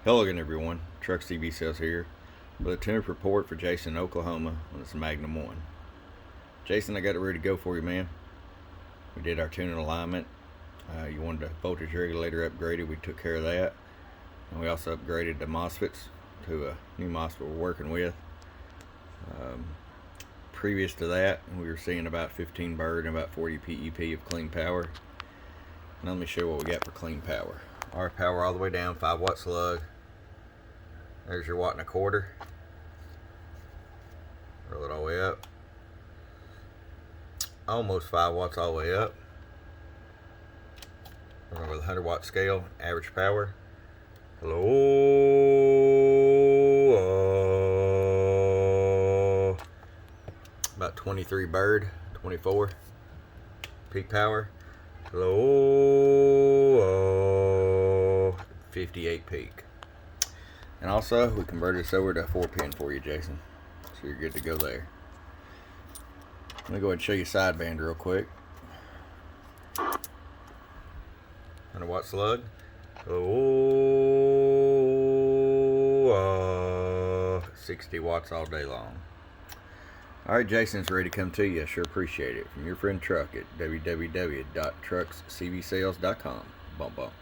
Hello again, everyone. Truck CV Sales here with a tune-up report for Jason, Oklahoma on this Magnum 1. Jason, I got it ready to go for you, man. We did our tuning alignment. You wanted a voltage regulator upgraded. We took care of that. And we also upgraded the mosfets to a new mosfet we're working with. Previous to that, we were seeing about 15 bird and about 40 PEP of clean power. Now let me show you what we got for clean power. Our power all the way down, 5 watt slug. There's your 1.25 watts. Roll it all the way up. Almost 5 watts all the way up. We're going with a 100 watt scale, average power. Hello. About 23 bird, 24 peak power. Hello. 58 peak. And also, we converted this over to a 4-pin for you, Jason. So you're good to go there. Let me go ahead and show you sideband real quick. 100 watt slug. 60 watts all day long. Alright, Jason's ready to come to you. I sure appreciate it. From your friend Truck at www.truckscvsales.com. Bump bump.